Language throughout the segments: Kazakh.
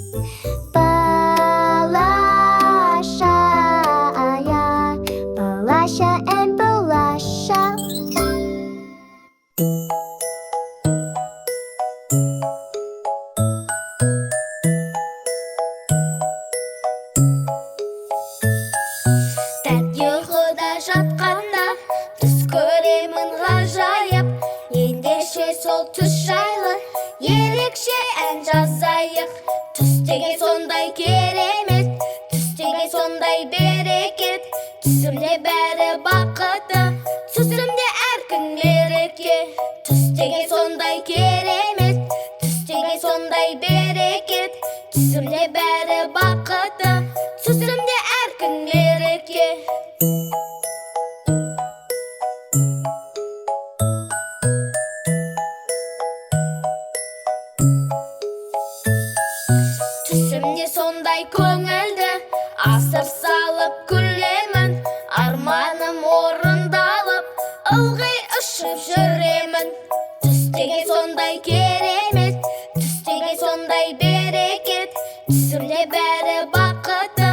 Balasha, yeah. Balasha and Balasha. Тәт ұйқыда жатқанда түс көремін ғажайып. Ендеше сол түс жайлы ерекше ән жазайық. Түс деген сондай керемет, түс деген сондай берекет. Түсімде бәрі бақыты, түсімде әр күн мереке. Түс деген сондай керемет, түс деген сондай берекет. Түсімде бәрі бақыты, түсімде әр күн мереке. Түсімде сондай көңілді, асыр салып күлемін. Арманым орындалып, ылғи ұшып жүремін. Түс деген сондай керемет, түс деген сондай берекет. Түсімде бәрі бақыты,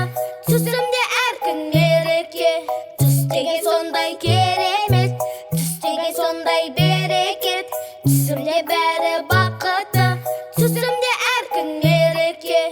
түсімде әр күн мереке. Түс деген сондай керемет, түс деген сондай берекет. Түсімде бәрі бақыты, түсімде әр күн мереке.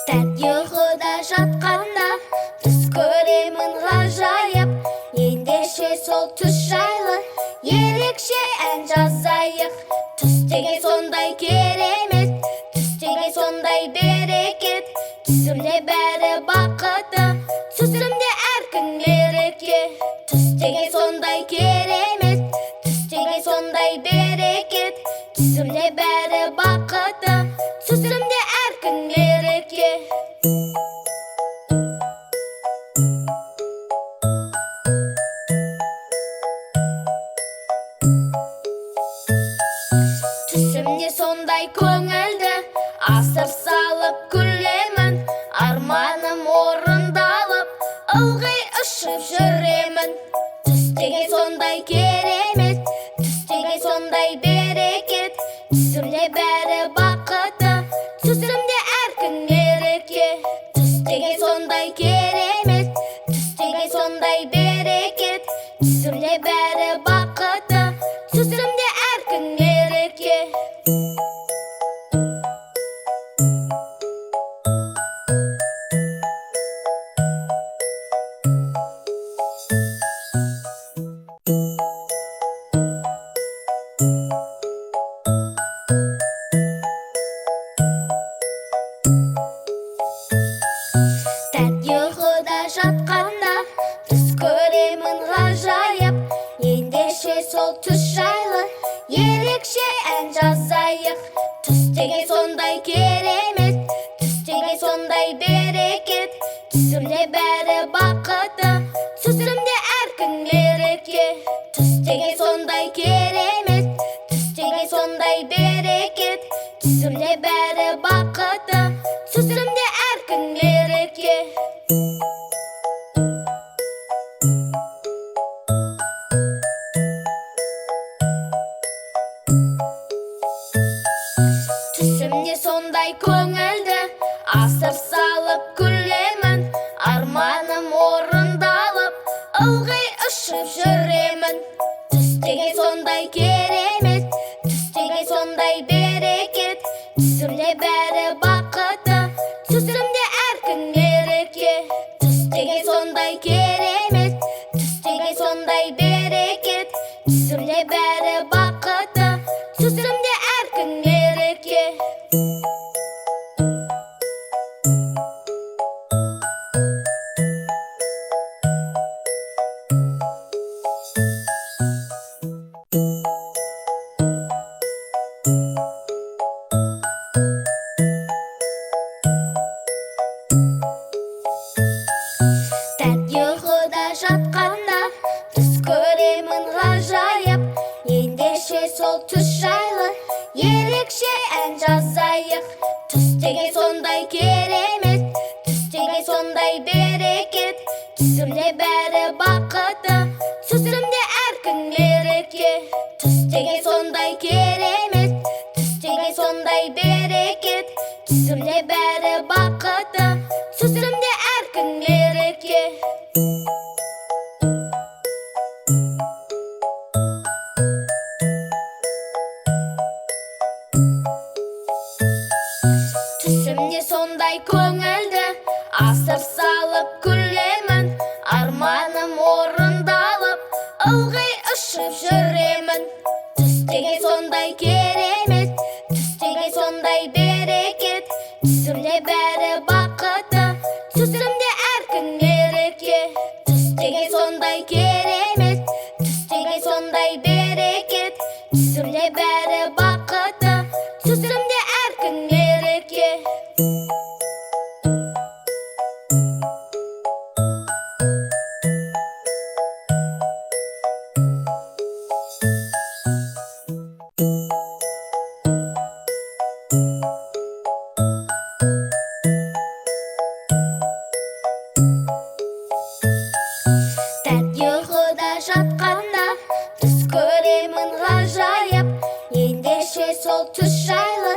Тәт ұйқыда жатқанда түс көремін ғажайып. Ендеше сол түс жайлы ерекше ән жазайық. Түс деген сондай керемет, түс деген сондай берекет. Түсімде бәрі бақыты, түсімде әр күн мереке. Түс деген сондай керемет, түс деген сондай берекет. Түсімде бәрі бақыты, түсімде әр күн мереке. Түсімде сондай көңілді, асыр салып күлемін. Арманым орындалып, ылғи ұшып жүремін. Түс деген сондай керемет, түс деген сондай берекет. Түсімде бәрі бақыты, түсімде әр күн мереке. Түс деген сондай керемет, түс деген сондай берекет. Түсімде бәрі бақыты, түсімде әр күн мереке. Тәт ұйқыда жатқанда түс көремін ғажайып. Ендеше сол түс жайлы ерекше ән жазайық. Түс деген сондай керемет, түс деген сондай берекет. Түсімде бәрі бақыты, түсімде әр күн мереке. Түс деген сондай керемет, түс деген сондай берекет. Түсімде бәрі бақыты, түсімде әр күн мереке. Түсімде сондай көңілді, асыр салып күлемін. Арманым орындалып, ылғи ұшып жүремін. Түс деген сондай керемет, түс деген сондай берекет. Түсімде бәрі бақыты, түсімде әр күн мереке. Түс деген сондай керемет, түс деген сондай берекет. Түсімде бәрі бақыты, түсімде әр күн мереке. Тәт ұйқыда жатқанда түс көремін ғажайып. Ендеше ендеше сол түс жайлы ерекше ән жазайық. Түс деген сондай керемет, түс деген сондай берекет. Түсімде бәрі бақыты, түсімде әр күн мереке. Түс деген сондай керемет, түс деген сондай берекет. Түсімде бәрі бақыты, түсімде әр күн мереке. Түсімде сондай көңілді, асыр салып күлемін. Арманым орындалып, ылғи ұшып жүремін. Түс деген сондай керемет, түс деген сондай берекет. Түсімде бәрі бақыты, түсімде әр күн мереке. Түс деген сондай керемет, түс деген сондай берекет. Түсімде бәрі бақыты, түсімде әр күн мереке. Тәт ұйқыда жатқанда түс көремін ғажайып. Ендеше сол түс жайлы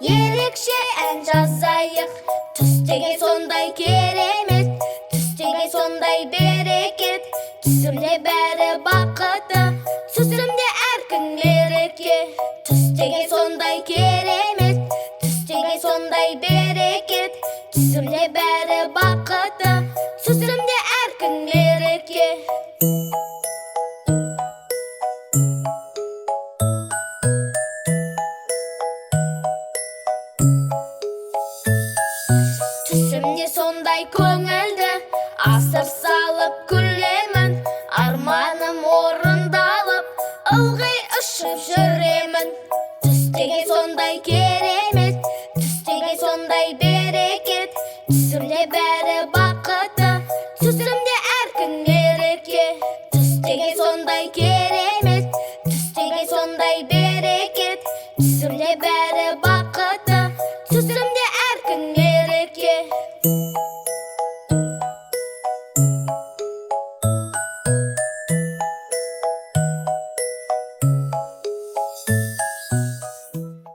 ерекше ән жазайық. Түс деген сондай керемет, түс деген сондай берекет. Түсімде бәрі бақыты, түсімде әр күн мереке. Түс деген сондай керемет, түс деген сондай берекет. Түсімде бәрі бақыты, түсімде әр күн мереке. Түсімде сондай көңілді, асыр салып күлемін. Арманым орындалып, ылғи ұшып жүремін. Түс деген сондай керемет, түс деген сондай берекет. Түсімде бәрі бақыты, түсімде әр күн мереке. Түс деген сондай керемет, түс деген сондай берекет. Түсімде бәрі бақыты, түсімде әр күн мереке.